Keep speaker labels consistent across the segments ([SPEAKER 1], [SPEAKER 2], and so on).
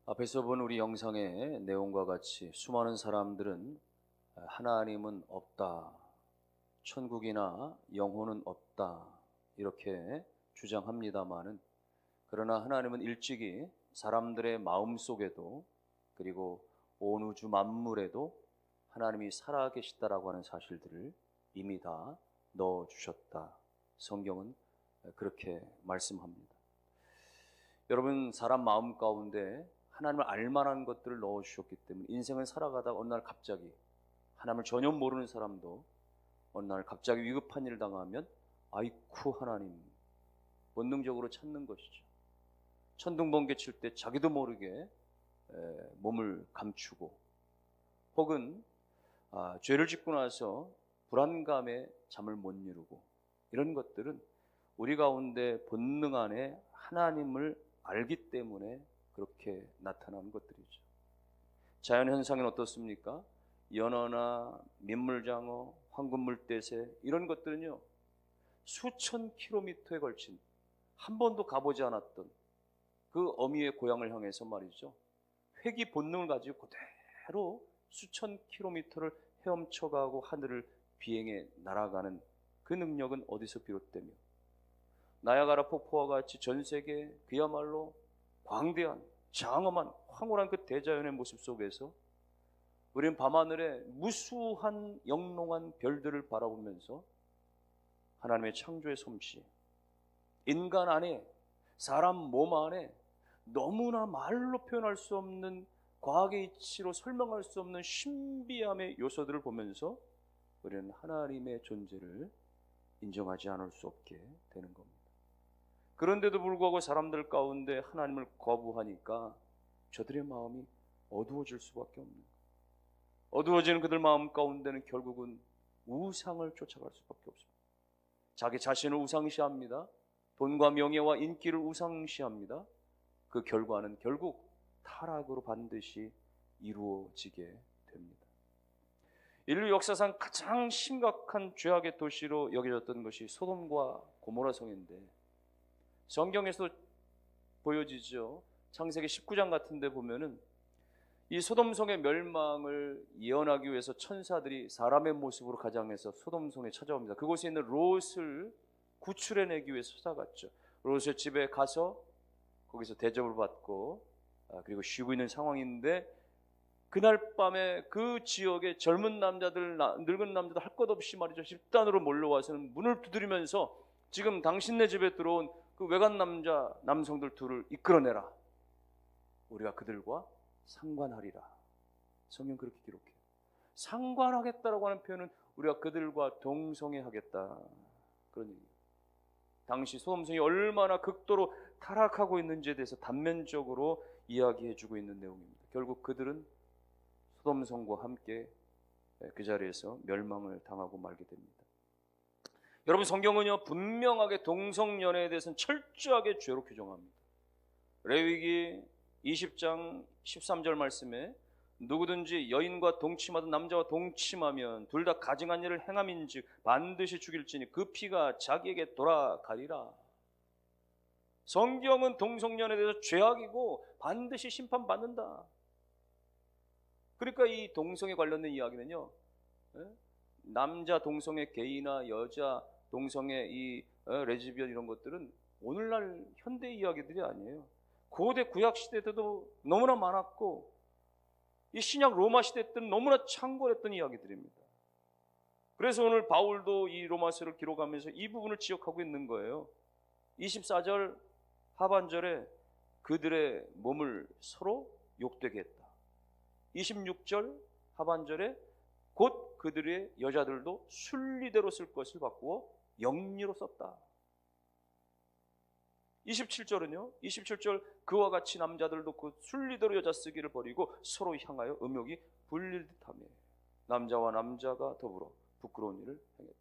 [SPEAKER 1] 앞에서 본 우리 영상의 내용과 같이 수많은 사람들은 하나님은 없다, 천국이나 영혼은 없다 이렇게 주장합니다마는, 그러나 하나님은 일찍이 사람들의 마음속에도 그리고 온 우주 만물에도 하나님이 살아계시다라고 하는 사실들을 이미 다 넣어주셨다. 성경은 그렇게 말씀합니다. 여러분, 사람 마음 가운데 하나님을 알만한 것들을 넣어주셨기 때문에 인생을 살아가다가 어느 날 갑자기, 하나님을 전혀 모르는 사람도 어느 날 갑자기 위급한 일을 당하면 아이쿠 하나님 본능적으로 찾는 것이죠. 천둥번개 칠 때 자기도 모르게 몸을 감추고, 혹은 죄를 짓고 나서 불안감에 잠을 못 이루고, 이런 것들은 우리 가운데 본능 안에 하나님을 알기 때문에 그렇게 나타나는 것들이죠. 자연현상은 어떻습니까? 연어나 민물장어, 황금물대새, 이런 것들은요, 수천 킬로미터에 걸친, 한 번도 가보지 않았던 그 어미의 고향을 향해서 말이죠, 회귀 본능을 가지고 그대로 수천 킬로미터를 헤엄쳐가고 하늘을 비행해 날아가는 그 능력은 어디서 비롯되며, 나야가라 폭포와 같이 전 세계 그야말로 광대한 장엄한 황홀한 그 대자연의 모습 속에서 우리는 밤하늘에 무수한 영롱한 별들을 바라보면서 하나님의 창조의 솜씨, 인간 안에, 사람 몸 안에 너무나 말로 표현할 수 없는, 과학의 이치로 설명할 수 없는 신비함의 요소들을 보면서 우리는 하나님의 존재를 인정하지 않을 수 없게 되는 겁니다. 그런데도 불구하고 사람들 가운데 하나님을 거부하니까 저들의 마음이 어두워질 수밖에 없는 거예요. 어두워지는 그들 마음 가운데는 결국은 우상을 쫓아갈 수밖에 없습니다. 자기 자신을 우상시합니다. 돈과 명예와 인기를 우상시합니다. 그 결과는 결국 타락으로 반드시 이루어지게 됩니다. 인류 역사상 가장 심각한 죄악의 도시로 여겨졌던 것이 소돔과 고모라 성인데, 성경에서 보여지죠. 창세기 19장 같은 데 보면은 이 소돔성의 멸망을 예언하기 위해서 천사들이 사람의 모습으로 가장해서 소돔성에 찾아옵니다. 그곳에 있는 롯을 구출해내기 위해서 찾아갔죠. 롯의 집에 가서 거기서 대접을 받고 그리고 쉬고 있는 상황인데, 그날 밤에 그 지역의 젊은 남자들, 늙은 남자들 할 것 없이 말이죠, 집단으로 몰려와서는 문을 두드리면서 지금 당신네 집에 들어온 그 외간 남성들 둘을 이끌어내라. 우리가 그들과 상관하리라. 성경 그렇게 기록해요. 상관하겠다라고 하는 표현은 우리가 그들과 동성애하겠다, 그런 얘기예요. 당시 소돔성이 얼마나 극도로 타락하고 있는지에 대해서 단면적으로 이야기해주고 있는 내용입니다. 결국 그들은 소돔성과 함께 그 자리에서 멸망을 당하고 말게 됩니다. 여러분, 성경은요 분명하게 동성연애에 대해서는 철저하게 죄로 규정합니다. 레위기 20장 13절 말씀에 누구든지 여인과 동침하든 남자와 동침하면 둘 다 가증한 일을 행함인즉 반드시 죽일지니 그 피가 자기에게 돌아가리라. 성경은 동성연애에 대해서 죄악이고 반드시 심판받는다. 그러니까 이 동성에 관련된 이야기는요, 남자 동성애 게이나 여자 동성애 이 레즈비언 이런 것들은 오늘날 현대 이야기들이 아니에요. 고대 구약 시대 때도 너무나 많았고, 이 신약 로마 시대 때는 너무나 창궐했던 이야기들입니다. 그래서 오늘 바울도 이 로마서를 기록하면서 이 부분을 지적하고 있는 거예요. 24절 하반절에 그들의 몸을 서로 욕되게 했다. 26절 하반절에 곧 그들의 여자들도 순리대로 쓸 것을 바꾸어 영리로 썼다. 27절은요, 27절 그와 같이 남자들도 그 순리대로 여자 쓰기를 버리고 서로 향하여 음욕이 불릴 듯하며 남자와 남자가 더불어 부끄러운 일을 행했다.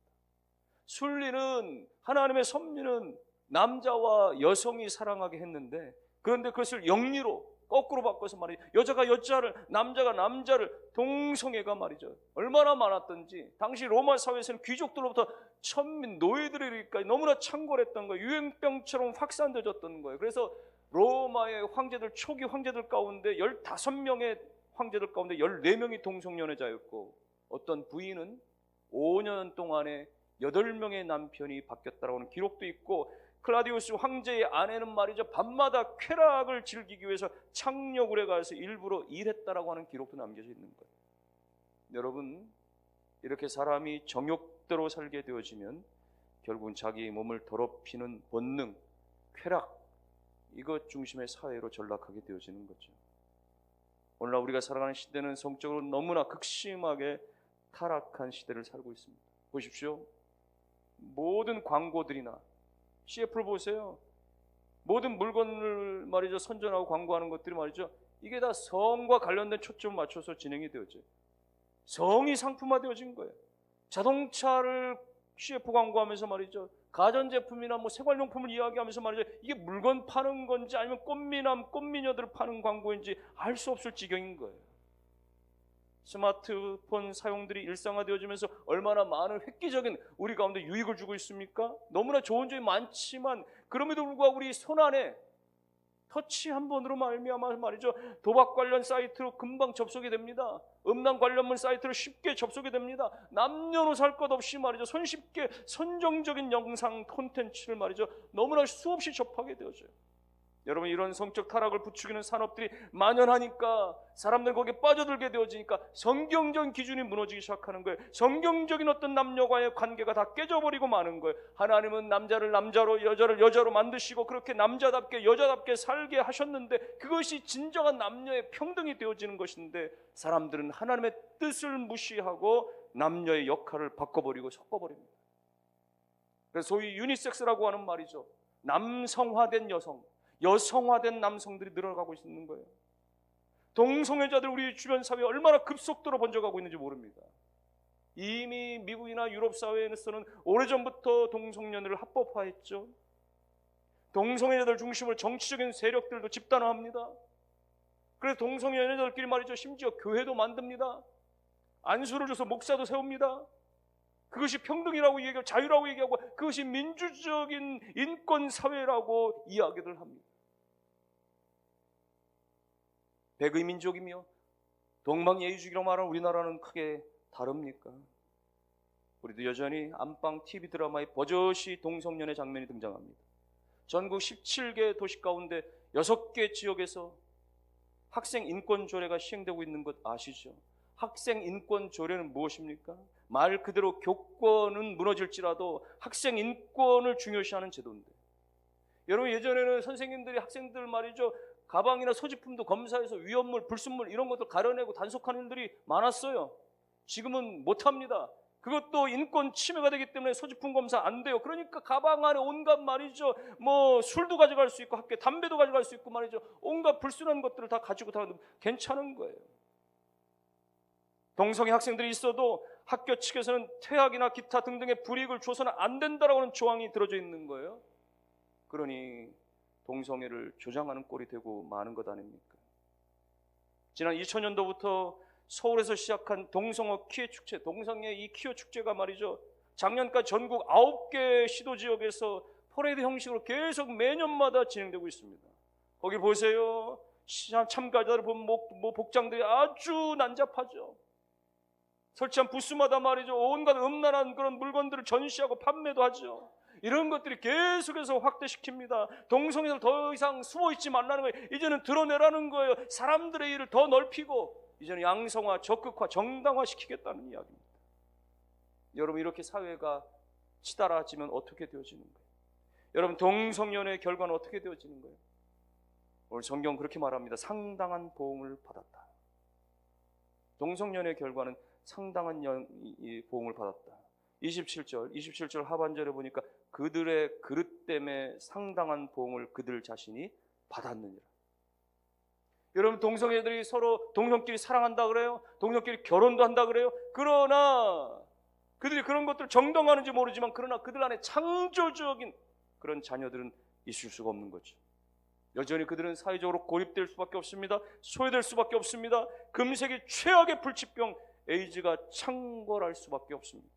[SPEAKER 1] 순리는, 하나님의 섭리는 남자와 여성이 사랑하게 했는데, 그런데 그것을 영리로 거꾸로 바꿔서 말이죠, 여자가 여자를, 남자가 남자를, 동성애가 말이죠 얼마나 많았던지. 당시 로마 사회에서는 귀족들로부터 천민, 노예들에게까지 너무나 창궐했던 거예요. 유행병처럼 확산되어졌던 거예요. 그래서 로마의 황제들, 초기 황제들 가운데 15명의 황제들 가운데 14명이 동성연애자였고, 어떤 부인은 5년 동안에 8명의 남편이 바뀌었다라고 하는 기록도 있고, 클라디우스 황제의 아내는 말이죠, 밤마다 쾌락을 즐기기 위해서 착려굴에 가서 일부러 일했다라고 하는 기록도 남겨져 있는 거예요. 여러분, 이렇게 사람이 정욕대로 살게 되어지면 결국은 자기 몸을 더럽히는 본능, 쾌락, 이것 중심의 사회로 전락하게 되어지는 거죠. 오늘날 우리가 살아가는 시대는 성적으로 너무나 극심하게 타락한 시대를 살고 있습니다. 보십시오. 모든 광고들이나 CF를 보세요. 모든 물건을 말이죠, 선전하고 광고하는 것들이 말이죠, 이게 다 성과 관련된 초점을 맞춰서 진행이 되어져요. 성이 상품화되어진 거예요. 자동차를 CF 광고하면서 말이죠, 가전제품이나 뭐 생활용품을 이야기하면서 말이죠, 이게 물건 파는 건지 아니면 꽃미남, 꽃미녀들을 파는 광고인지 알 수 없을 지경인 거예요. 스마트폰 사용들이 일상화되어지면서 얼마나 많은 획기적인 우리 가운데 유익을 주고 있습니까? 너무나 좋은 점이 많지만 그럼에도 불구하고 우리 손안에 터치 한 번으로 말미암아 말이죠, 도박 관련 사이트로 금방 접속이 됩니다. 음란 관련문 사이트로 쉽게 접속이 됩니다. 남녀노소 할 것 없이 말이죠, 손쉽게 선정적인 영상 콘텐츠를 말이죠, 너무나 수없이 접하게 되어져요. 여러분, 이런 성적 타락을 부추기는 산업들이 만연하니까 사람들 거기에 빠져들게 되어지니까 성경적인 기준이 무너지기 시작하는 거예요. 성경적인 어떤 남녀와의 관계가 다 깨져버리고 마는 거예요. 하나님은 남자를 남자로, 여자를 여자로 만드시고 그렇게 남자답게 여자답게 살게 하셨는데, 그것이 진정한 남녀의 평등이 되어지는 것인데, 사람들은 하나님의 뜻을 무시하고 남녀의 역할을 바꿔버리고 섞어버립니다. 그래서 소위 유니섹스라고 하는 말이죠, 남성화된 여성, 여성화된 남성들이 늘어가고 있는 거예요. 동성애자들 우리 주변 사회에 얼마나 급속도로 번져가고 있는지 모릅니다. 이미 미국이나 유럽 사회에서는 오래전부터 동성연애를 합법화했죠. 동성애자들 중심으로 정치적인 세력들도 집단화합니다. 그래서 동성연애자들끼리 말이죠, 심지어 교회도 만듭니다. 안수를 줘서 목사도 세웁니다. 그것이 평등이라고 얘기하고 자유라고 얘기하고 그것이 민주적인 인권 사회라고 이야기를 합니다. 백의 민족이며 동방예의주의라고 말하는 우리나라는 크게 다릅니까? 우리도 여전히 안방 TV 드라마에 버젓이 동성연애 장면이 등장합니다. 전국 17개 도시 가운데 6개 지역에서 학생 인권 조례가 시행되고 있는 것 아시죠? 학생 인권 조례는 무엇입니까? 말 그대로 교권은 무너질지라도 학생 인권을 중요시하는 제도인데, 여러분, 예전에는 선생님들이 학생들 말이죠, 가방이나 소지품도 검사해서 위험물, 불순물 이런 것들 가려내고 단속하는 일들이 많았어요. 지금은 못합니다. 그것도 인권 침해가 되기 때문에 소지품 검사 안 돼요. 그러니까 가방 안에 온갖 말이죠, 뭐 술도 가져갈 수 있고 학교에 담배도 가져갈 수 있고 말이죠, 온갖 불순한 것들을 다 가지고 다니면 괜찮은 거예요. 동성애 학생들이 있어도 학교 측에서는 퇴학이나 기타 등등의 불이익을 줘서는 안 된다라고 하는 조항이 들어져 있는 거예요. 그러니 동성애를 조장하는 꼴이 되고 마는 것 아닙니까? 지난 2000년도부터 서울에서 시작한 동성애 키워 축제, 동성애 이 키워 축제가 말이죠, 작년까지 전국 9개 시도 지역에서 퍼레이드 형식으로 계속 매년마다 진행되고 있습니다. 거기 보세요. 참가자들 보면 복장들이 아주 난잡하죠. 설치한 부스마다 말이죠, 온갖 음란한 그런 물건들을 전시하고 판매도 하죠. 이런 것들이 계속해서 확대시킵니다. 동성애를 더 이상 숨어있지 말라는 거예요. 이제는 드러내라는 거예요. 사람들의 일을 더 넓히고 이제는 양성화, 적극화, 정당화시키겠다는 이야기입니다. 여러분, 이렇게 사회가 치달아지면 어떻게 되어지는 거예요? 여러분, 동성연애의 결과는 어떻게 되어지는 거예요? 오늘 성경 그렇게 말합니다. 상당한 보응을 받았다. 동성연애의 결과는 상당한 보응을 받았다. 27절 하반절에 보니까 그들의 그릇 때문에 상당한 보응을 그들 자신이 받았느니라. 여러분, 동성애들이 서로 동성끼리 사랑한다 그래요. 동성끼리 결혼도 한다 그래요. 그러나 그들이 그런 것들을 정당화하는지 모르지만, 그러나 그들 안에 창조적인 그런 자녀들은 있을 수가 없는 거죠. 여전히 그들은 사회적으로 고립될 수밖에 없습니다. 소외될 수밖에 없습니다. 금세기 최악의 불치병 에이즈가 창궐할 수밖에 없습니다.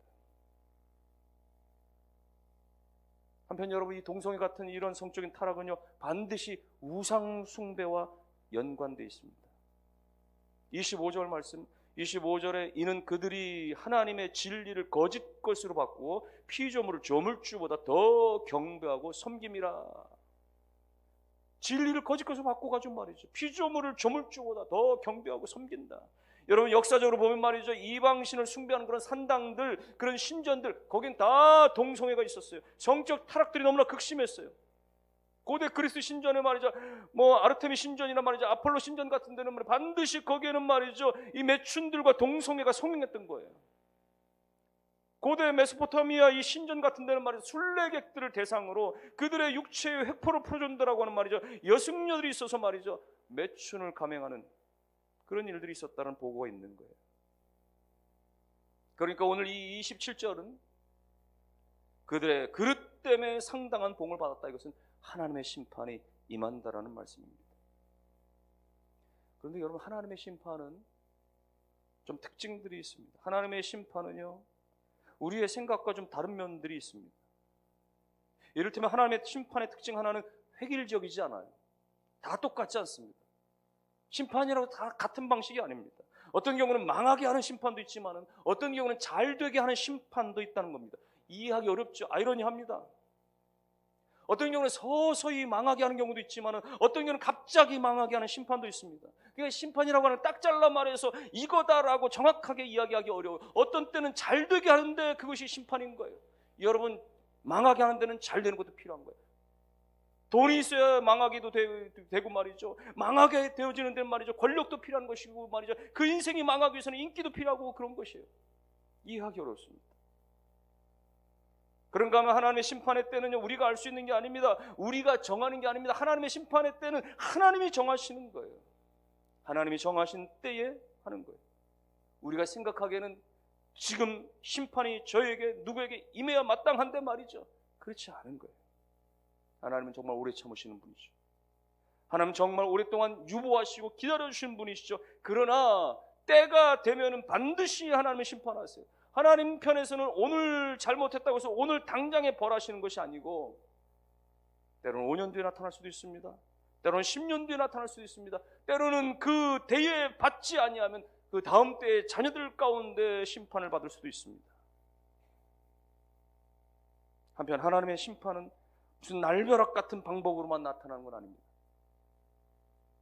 [SPEAKER 1] 한편 여러분, 이 동성애 같은 이런 성적인 타락은요, 반드시 우상 숭배와 연관되어 있습니다. 25절 말씀, 25절에 이는 그들이 하나님의 진리를 거짓 것으로 바꾸어 피조물을 조물주보다 더 경배하고 섬김이라. 진리를 거짓 것으로 바꿔가지고 말이죠, 피조물을 조물주보다 더 경배하고 섬긴다. 여러분, 역사적으로 보면 말이죠, 이방신을 숭배하는 그런 산당들, 그런 신전들, 거긴 다 동성애가 있었어요. 성적 타락들이 너무나 극심했어요. 고대 그리스 신전에 말이죠, 아르테미 신전이나 말이죠, 아폴로 신전 같은 데는 반드시 거기에는 말이죠, 이 매춘들과 동성애가 성행했던 거예요. 고대 메소포타미아 이 신전 같은 데는 말이죠, 순례객들을 대상으로 그들의 육체의 획포를 풀어준다라고 하는 말이죠, 여승려들이 있어서 말이죠, 매춘을 감행하는 그런 일들이 있었다는 보고가 있는 거예요. 그러니까 오늘 이 27절은 그들의 그릇 때문에 상당한 봉을 받았다, 이것은 하나님의 심판이 임한다라는 말씀입니다. 그런데 여러분, 하나님의 심판은 좀 특징들이 있습니다. 하나님의 심판은요, 우리의 생각과 좀 다른 면들이 있습니다. 이를테면 하나님의 심판의 특징 하나는 획일적이지 않아요. 다 똑같지 않습니다. 심판이라고 다 같은 방식이 아닙니다. 어떤 경우는 망하게 하는 심판도 있지만 어떤 경우는 잘 되게 하는 심판도 있다는 겁니다. 이해하기 어렵죠. 아이러니합니다. 어떤 경우는 서서히 망하게 하는 경우도 있지만 어떤 경우는 갑자기 망하게 하는 심판도 있습니다. 그러니까 심판이라고 하는 딱 잘라 말해서 이거다라고 정확하게 이야기하기 어려워요. 어떤 때는 잘 되게 하는데 그것이 심판인 거예요. 여러분, 망하게 하는 데는 잘 되는 것도 필요한 거예요. 돈이 있어야 망하게도 되고 말이죠, 망하게 되어지는 데는 말이죠, 권력도 필요한 것이고 말이죠, 그 인생이 망하기 위해서는 인기도 필요하고 그런 것이에요. 이해하기 어렵습니다. 그런가 하면 하나님의 심판의 때는요, 우리가 알 수 있는 게 아닙니다. 우리가 정하는 게 아닙니다. 하나님의 심판의 때는 하나님이 정하시는 거예요. 하나님이 정하신 때에 하는 거예요. 우리가 생각하기에는 지금 심판이 저에게 누구에게 임해야 마땅한데 말이죠, 그렇지 않은 거예요. 하나님은 정말 오래 참으시는 분이죠. 하나님은 정말 오랫동안 유보하시고 기다려주시는 분이시죠. 그러나 때가 되면은 반드시 하나님은 심판하세요. 하나님 편에서는 오늘 잘못했다고 해서 오늘 당장에 벌하시는 것이 아니고, 때로는 5년 뒤에 나타날 수도 있습니다. 때로는 10년 뒤에 나타날 수도 있습니다. 때로는 그 대에 받지 아니하면 그 다음 때의 자녀들 가운데 심판을 받을 수도 있습니다. 한편 하나님의 심판은 무슨 날벼락 같은 방법으로만 나타나는 건 아닙니다.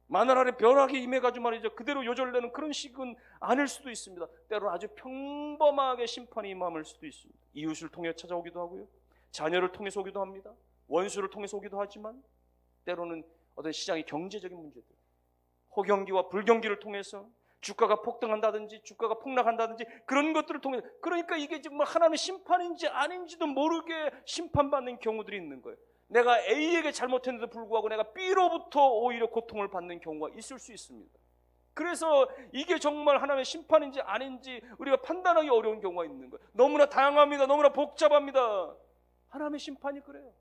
[SPEAKER 1] 만날 아래 벼락이 임해가지고 말이죠, 그대로 요절되는 그런 식은 아닐 수도 있습니다. 때로는 아주 평범하게 심판이 임함을 수도 있습니다. 이웃을 통해 찾아오기도 하고요, 자녀를 통해서 오기도 합니다. 원수를 통해서 오기도 하지만 때로는 어떤 시장의 경제적인 문제들, 호경기와 불경기를 통해서 주가가 폭등한다든지 주가가 폭락한다든지 그런 것들을 통해서, 그러니까 이게 지금 하나님의 심판인지 아닌지도 모르게 심판받는 경우들이 있는 거예요. 내가 A에게 잘못했는데도 불구하고 내가 B로부터 오히려 고통을 받는 경우가 있을 수 있습니다. 그래서 이게 정말 하나님의 심판인지 아닌지 우리가 판단하기 어려운 경우가 있는 거예요. 너무나 다양합니다. 너무나 복잡합니다. 하나님의 심판이 그래요.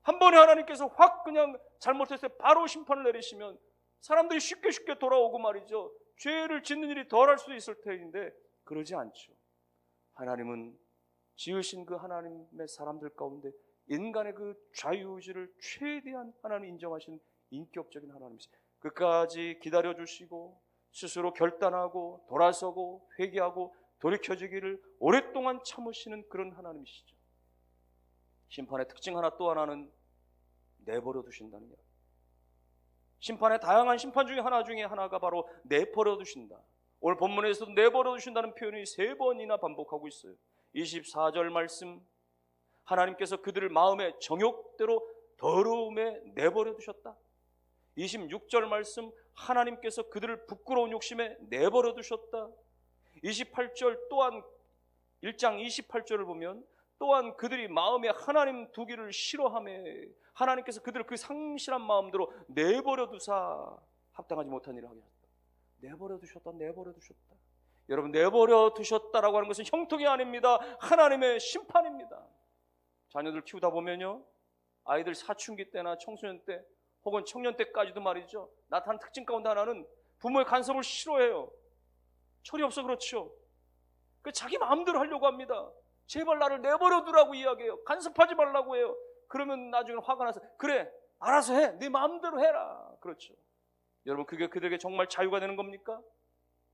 [SPEAKER 1] 한 번에 하나님께서 확 그냥 잘못했을 때 바로 심판을 내리시면 사람들이 쉽게 돌아오고 말이죠, 죄를 짓는 일이 덜할 수도 있을 텐데 그러지 않죠. 하나님은 지으신 그 하나님의 사람들 가운데 인간의 그 자유의지를 최대한 하나님 인정하신 인격적인 하나님이시죠. 끝까지 기다려주시고 스스로 결단하고 돌아서고 회개하고 돌이켜지기를 오랫동안 참으시는 그런 하나님이시죠. 심판의 특징 또 하나는 내버려 두신다는 거예요. 심판의 다양한 심판 중에 하나가 바로 내버려 두신다. 오늘 본문에서도 내버려 두신다는 표현이 3번이나 반복하고 있어요. 24절 말씀, 하나님께서 그들을 마음의 정욕대로 더러움에 내버려 두셨다. 26절 말씀, 하나님께서 그들을 부끄러운 욕심에 내버려 두셨다. 28절 또한 1장 28절을 보면 또한 그들이 마음에 하나님 두기를 싫어하며 하나님께서 그들을 그 상실한 마음대로 내버려 두사 합당하지 못한 일을 하게 하셨다. 내버려 두셨다. 여러분, 내버려 두셨다라고 하는 것은 형통이 아닙니다. 하나님의 심판입니다. 자녀들 키우다 보면요, 아이들 사춘기 때나 청소년 때 혹은 청년 때까지도 말이죠, 나타난 특징 가운데 하나는 부모의 간섭을 싫어해요. 철이 없어 그렇죠. 자기 마음대로 하려고 합니다.
[SPEAKER 2] 제발 나를 내버려 두라고 이야기해요. 간섭하지 말라고 해요. 그러면 나중에 화가 나서 그래 알아서 해. 네 마음대로 해라. 그렇죠. 여러분 그게 그들에게 정말 자유가 되는 겁니까?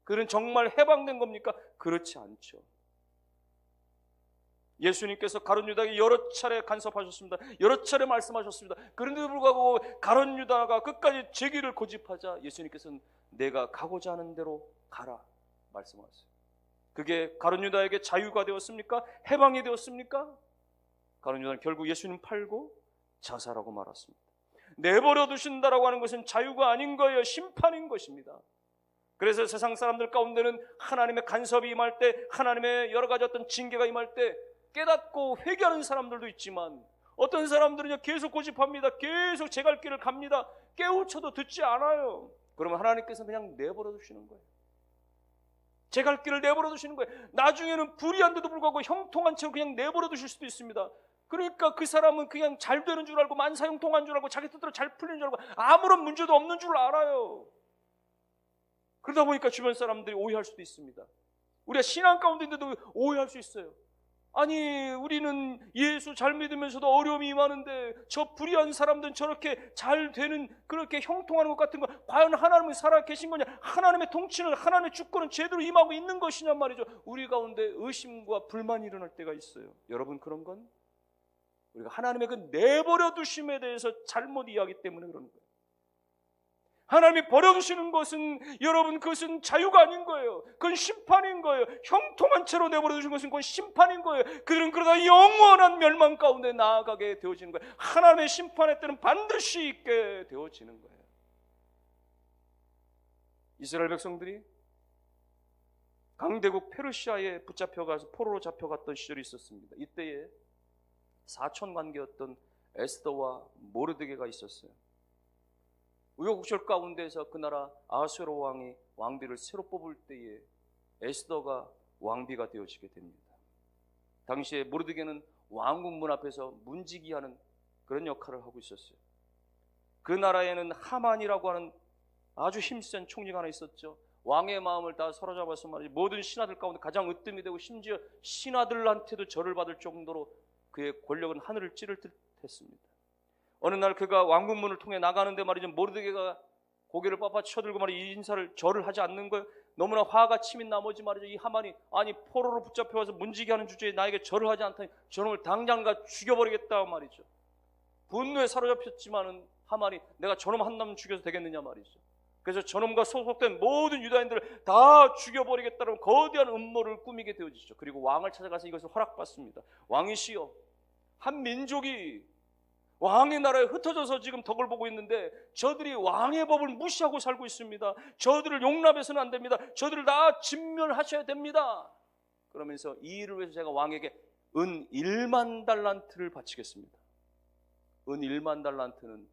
[SPEAKER 2] 그들은 정말 해방된 겁니까? 그렇지 않죠. 예수님께서 가룟 유다에게 여러 차례 간섭하셨습니다. 여러 차례 말씀하셨습니다. 그런데도 불구하고 가룟 유다가 끝까지 제기를 고집하자 예수님께서는 내가 가고자 하는 대로 가라 말씀하셨어요. 그게 가룟 유다에게 자유가 되었습니까? 해방이 되었습니까? 가룟 유다는 결국 예수님 팔고 자살하고 말았습니다. 내버려 두신다라고 하는 것은 자유가 아닌 거예요. 심판인 것입니다. 그래서 세상 사람들 가운데는 하나님의 간섭이 임할 때, 하나님의 여러 가지 어떤 징계가 임할 때 깨닫고 회개하는 사람들도 있지만 어떤 사람들은요 계속 고집합니다. 계속 제 갈 길을 갑니다. 깨우쳐도 듣지 않아요. 그러면 하나님께서 그냥 내버려 두시는 거예요. 제 갈 길을 내버려 두시는 거예요. 나중에는 불의한데도 불구하고 형통한 채로 그냥 내버려 두실 수도 있습니다. 그러니까 그 사람은 그냥 잘 되는 줄 알고 만사형통한 줄 알고 자기 뜻대로 잘 풀리는 줄 알고 아무런 문제도 없는 줄 알아요. 그러다 보니까 주변 사람들이 오해할 수도 있습니다. 우리가 신앙 가운데 있는데도 오해할 수 있어요. 아니 우리는 예수 잘 믿으면서도 어려움이 임하는데 저 불의한 사람들은 저렇게 잘 되는 그렇게 형통하는 것 같은 거 과연 하나님이 살아 계신 거냐? 하나님의 통치는 하나님의 주권은 제대로 임하고 있는 것이냐 말이죠. 우리 가운데 의심과 불만이 일어날 때가 있어요. 여러분 그런 건 우리가 하나님의 그 내버려 두심에 대해서 잘못 이해하기 때문에 그러는 거예요. 하나님이 버려두시는 것은 여러분 그것은 자유가 아닌 거예요. 그건 심판인 거예요. 형통한 채로 내버려두신 것은 그건 심판인 거예요. 그들은 그러다 영원한 멸망 가운데 나아가게 되어지는 거예요. 하나님의 심판의 때는 반드시 있게 되어지는 거예요. 이스라엘 백성들이 강대국 페르시아에 붙잡혀가서 포로로 잡혀갔던 시절이 있었습니다. 이때에 사촌 관계였던 에스더와 모르드게가 있었어요. 우여곡절 가운데서 그 나라 아하수에로 왕이 왕비를 새로 뽑을 때에 에스더가 왕비가 되어지게 됩니다. 당시에 모르드게는 왕궁 문 앞에서 문지기하는 그런 역할을 하고 있었어요. 그 나라에는 하만이라고 하는 아주 힘센 총리가 하나 있었죠. 왕의 마음을 다 사로잡아서 말이죠. 모든 신하들 가운데 가장 으뜸이 되고 심지어 신하들한테도 절을 받을 정도로 그의 권력은 하늘을 찌를 듯 했습니다. 어느 날 그가 왕궁문을 통해 나가는데 말이죠. 모르드게가 고개를 빳빳 쳐들고 말이죠. 인사를 절을 하지 않는 거예요. 너무나 화가 치민 나머지 말이죠. 이 하만이 아니 포로로 붙잡혀와서 문지기 하는 주제에 나에게 절을 하지 않다니 저놈을 당장 가 죽여버리겠다 말이죠. 분노에 사로잡혔지만은 하만이 내가 저놈 한 놈 죽여도 되겠느냐 말이죠. 그래서 저놈과 소속된 모든 유다인들을 다 죽여버리겠다는 거대한 음모를 꾸미게 되어지죠. 그리고 왕을 찾아가서 이것을 허락받습니다. 왕이시여, 한 민족이 왕의 나라에 흩어져서 지금 덕을 보고 있는데 저들이 왕의 법을 무시하고 살고 있습니다. 저들을 용납해서는 안 됩니다. 저들을 다 진멸하셔야 됩니다. 그러면서 이 일을 위해서 제가 왕에게 은 1만 달란트를 바치겠습니다. 은 1만 달란트는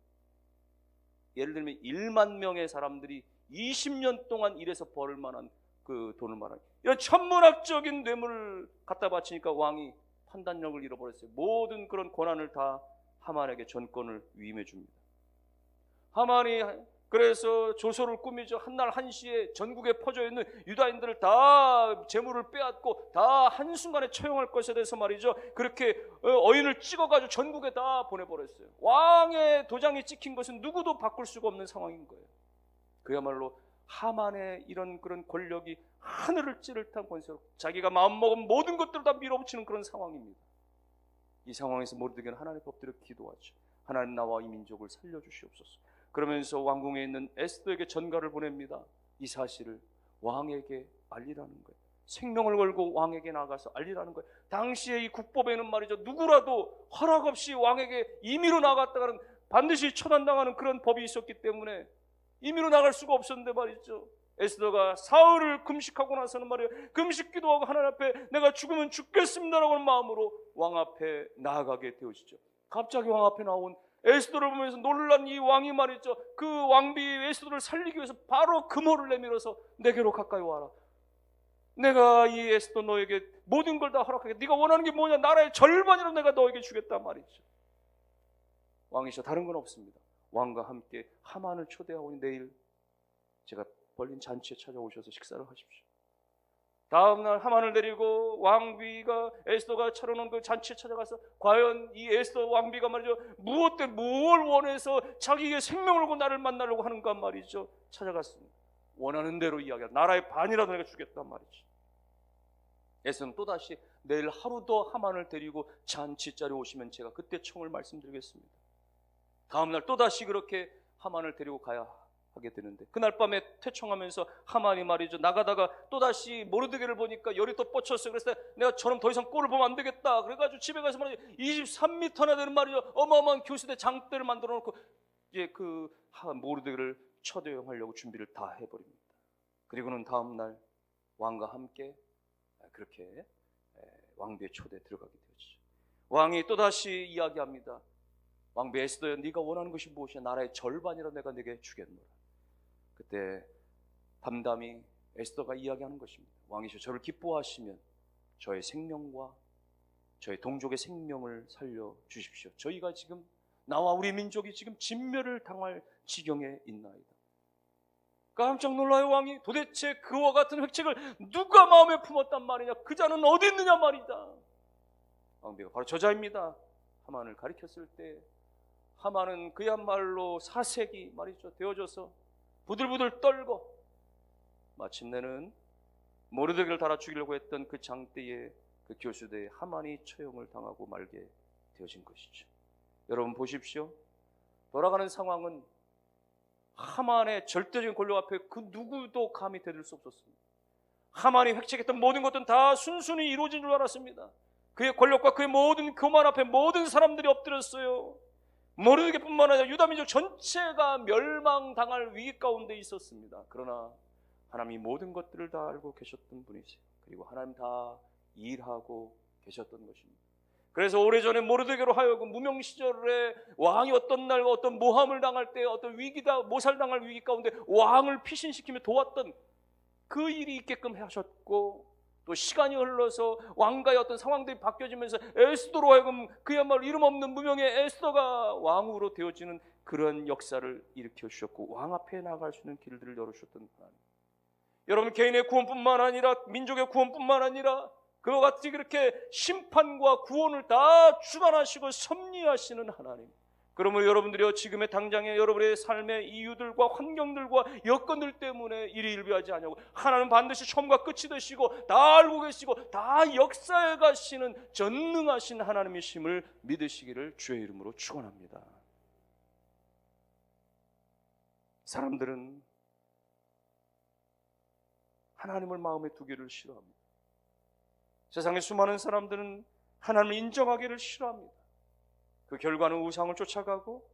[SPEAKER 2] 예를 들면 1만 명의 사람들이 20년 동안 일해서 벌을 만한 그 돈을 말하는 이런 천문학적인 뇌물을 갖다 바치니까 왕이 판단력을 잃어버렸어요. 모든 그런 권한을 다 하만에게 전권을 위임해 줍니다. 하만이 그래서 조소를 꾸미죠. 한날 한시에 전국에 퍼져 있는 유다인들을 다 재물을 빼앗고 다 한순간에 처형할 것에 대해서 말이죠. 그렇게 어인을 찍어가지고 전국에 다 보내버렸어요. 왕의 도장이 찍힌 것은 누구도 바꿀 수가 없는 상황인 거예요. 그야말로 하만의 이런 그런 권력이 하늘을 찌를 듯한 권세로 자기가 마음먹은 모든 것들을 다 밀어붙이는 그런 상황입니다. 이 상황에서 모르드게는 하나님 엎드려 기도하죠. 하나님 나와 이 민족을 살려주시옵소서. 그러면서 왕궁에 있는 에스더에게 전가를 보냅니다. 이 사실을 왕에게 알리라는 거예요. 생명을 걸고 왕에게 나가서 알리라는 거예요. 당시에 이 국법에는 말이죠. 누구라도 허락 없이 왕에게 임의로 나갔다가는 반드시 처단당하는 그런 법이 있었기 때문에 임의로 나갈 수가 없었는데 말이죠. 에스더가 사흘을 금식하고 나서는 말이에요. 금식 기도하고 하나님 앞에 내가 죽으면 죽겠습니다라고 하는 마음으로 왕 앞에 나아가게 되어지죠. 갑자기 왕 앞에 나온 에스더를 보면서 놀란 이 왕이 말이죠. 그 왕비 에스더를 살리기 위해서 바로 금호를 내밀어서 내게로 가까이 와라. 내가 이 에스더 너에게 모든 걸 다 허락하겠다. 네가 원하는 게 뭐냐? 나라의 절반이라도 내가 너에게 주겠다 말이죠. 왕이시여 다른 건 없습니다. 왕과 함께 하만을 초대하고 내일 제가 벌린 잔치에 찾아오셔서 식사를 하십시오. 다음날 하만을 데리고 왕비가 에스더가 차려놓은 그 잔치에 찾아가서 과연 이 에스더 왕비가 말이죠, 뭘 원해서 자기의 생명을 걸고 나를 만나려고 하는가 말이죠. 찾아갔습니다. 원하는 대로 이야기하라. 나라의 반이라도 내가 주겠단 말이죠. 에스더는 또다시 내일 하루 더 하만을 데리고 잔치 자리에 오시면 제가 그때 청을 말씀드리겠습니다. 다음날 또다시 그렇게 하만을 데리고 가야 하게 되는데, 그날 밤에 퇴청하면서 하만이 말이죠, 나가다가 또다시 모르드게를 보니까 열이 또 뻗쳤어요. 그래서 내가 저놈 더 이상 꼴을 보면 안 되겠다. 그래가지고 집에 가서 말이죠, 23m나 되는 말이죠, 어마어마한 교수대 장대를 만들어 놓고 이제 그 모르드게를 처대형하려고 준비를 다 해버립니다. 그리고는 다음날 왕과 함께 그렇게 왕비의 초대에 들어가게 되었죠. 왕이 또다시 이야기합니다. 왕비 에스더야, 네가 원하는 것이 무엇이야? 나라의 절반이라 내가 네게 주겠노라. 그때 담담히 에스더가 이야기하는 것입니다. 왕이시여, 저를 기뻐하시면 저의 생명과 저의 동족의 생명을 살려주십시오. 저희가 지금, 나와 우리 민족이 지금 진멸을 당할 지경에 있나이다. 깜짝 놀라요. 왕이 도대체 그와 같은 획책을 누가 마음에 품었단 말이냐, 그 자는 어디 있느냐 말이다. 왕비가 바로 저자입니다. 하만을 가리켰을 때 하만은 그야말로 사색이 말이죠 되어져서 부들부들 떨고 마침내는 모르드게를 달아 죽이려고 했던 그 장대에 그 교수대에 하만이 처형을 당하고 말게 되어진 것이죠. 여러분 보십시오. 돌아가는 상황은 하만의 절대적인 권력 앞에 그 누구도 감히 대들 수 없었습니다. 하만이 획책했던 모든 것들은 다 순순히 이루어진 줄 알았습니다. 그의 권력과 그의 모든 교만 앞에 모든 사람들이 엎드렸어요. 모르드게뿐만 아니라 유다민족 전체가 멸망당할 위기 가운데 있었습니다. 그러나 하나님이 모든 것들을 다 알고 계셨던 분이세요. 그리고 하나님 다 일하고 계셨던 것입니다. 그래서 오래전에 모르드게로 하여금 무명 시절에 왕이 어떤 날 어떤 모함을 당할 때 어떤 위기다 모살당할 위기 가운데 왕을 피신시키며 도왔던 그 일이 있게끔 하셨고, 또 시간이 흘러서 왕가의 어떤 상황들이 바뀌어지면서 에스더로 하여금 그야말로 이름 없는 무명의 에스더가 왕으로 되어지는 그런 역사를 일으켜 주셨고, 왕 앞에 나갈 수 있는 길들을 열어주셨던 하나님. 여러분, 개인의 구원뿐만 아니라 민족의 구원뿐만 아니라 그와 같이 그렇게 심판과 구원을 다 주관하시고 섭리하시는 하나님. 그러므로 여러분들이요, 지금의 당장의 여러분의 삶의 이유들과 환경들과 여건들 때문에 일이 일비하지 않냐고, 하나님 반드시 처음과 끝이 되시고 다 알고 계시고 다 역사에 가시는 전능하신 하나님이심을 믿으시기를 주의 이름으로 축원합니다. 사람들은 하나님을 마음에 두기를 싫어합니다. 세상의 수많은 사람들은 하나님을 인정하기를 싫어합니다. 그 결과는 우상을 쫓아가고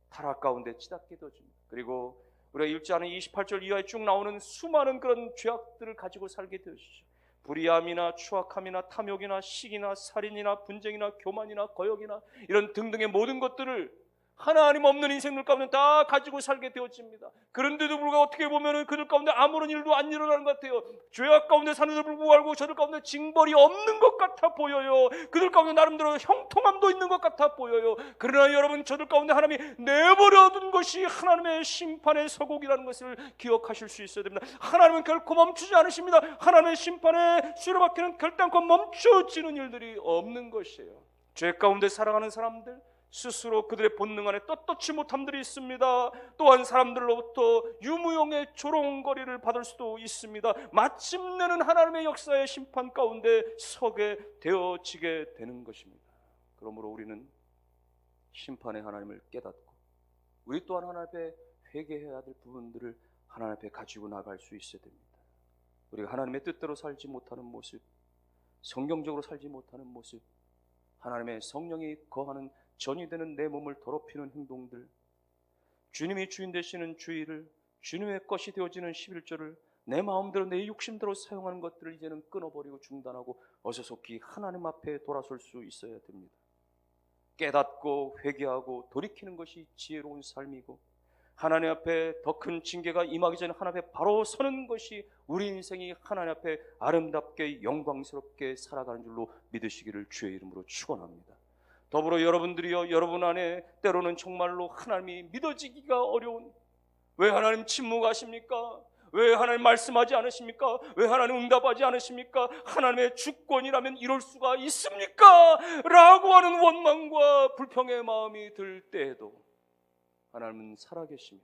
[SPEAKER 2] 타락 가운데 치닫게 되어집니다. 그리고 우리가 읽지 않은 28절 이하에 쭉 나오는 수많은 그런 죄악들을 가지고 살게 되어지죠. 불의함이나 추악함이나 탐욕이나 시기나 살인이나 분쟁이나 교만이나 거역이나 이런 등등의 모든 것들을 하나님 없는 인생들 가운데 다 가지고 살게 되어집니다. 그런데도 불구하고 어떻게 보면 그들 가운데 아무런 일도 안 일어나는 것 같아요. 죄악 가운데 사는데도 불구하고 저들 가운데 징벌이 없는 것 같아 보여요. 그들 가운데 나름대로 형통함도 있는 것 같아 보여요. 그러나 여러분, 저들 가운데 하나님이 내버려둔 것이 하나님의 심판의 서곡이라는 것을 기억하실 수 있어야 됩니다. 하나님은 결코 멈추지 않으십니다. 하나님의 심판에 수레바퀴는 결단코 멈춰지는 일들이 없는 것이에요. 죄 가운데 살아가는 사람들, 스스로 그들의 본능 안에 떳떳지 못함들이 있습니다. 또한 사람들로부터 유무용의 조롱거리를 받을 수도 있습니다. 마침내는 하나님의 역사의 심판 가운데 서게 되어지게 되는 것입니다. 그러므로 우리는 심판의 하나님을 깨닫고 우리 또한 하나님 앞에 회개해야 될 부분들을 하나님 앞에 가지고 나갈 수 있어야 됩니다. 우리가 하나님의 뜻대로 살지 못하는 모습, 성경적으로 살지 못하는 모습, 하나님의 성령이 거하는 전이 되는 내 몸을 더럽히는 행동들, 주님이 주인 되시는 주의를, 주님의 것이 되어지는 11조를 내 마음대로 내 욕심대로 사용하는 것들을 이제는 끊어버리고 중단하고 어서속히 하나님 앞에 돌아설 수 있어야 됩니다. 깨닫고 회개하고 돌이키는 것이 지혜로운 삶이고, 하나님 앞에 더 큰 징계가 임하기 전에 하나님 앞에 바로 서는 것이 우리 인생이 하나님 앞에 아름답게 영광스럽게 살아가는 줄로 믿으시기를 주의 이름으로 축원합니다. 더불어 여러분들이요, 여러분 안에 때로는 정말로 하나님이 믿어지기가 어려운, 왜 하나님 침묵하십니까? 왜 하나님 말씀하지 않으십니까? 왜 하나님 응답하지 않으십니까? 하나님의 주권이라면 이럴 수가 있습니까? 라고 하는 원망과 불평의 마음이 들 때에도 하나님은 살아계시며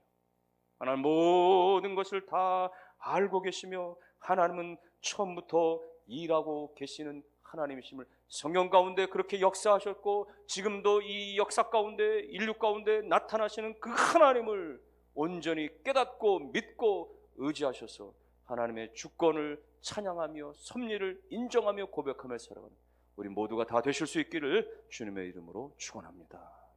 [SPEAKER 2] 하나님 모든 것을 다 알고 계시며 하나님은 처음부터 일하고 계시는 하나님이심을 성경 가운데 그렇게 역사하셨고 지금도 이 역사 가운데 인류 가운데 나타나시는 그 하나님을 온전히 깨닫고 믿고 의지하셔서 하나님의 주권을 찬양하며 섭리를 인정하며 고백하며 살아가는 우리 모두가 다 되실 수 있기를 주님의 이름으로 축원합니다.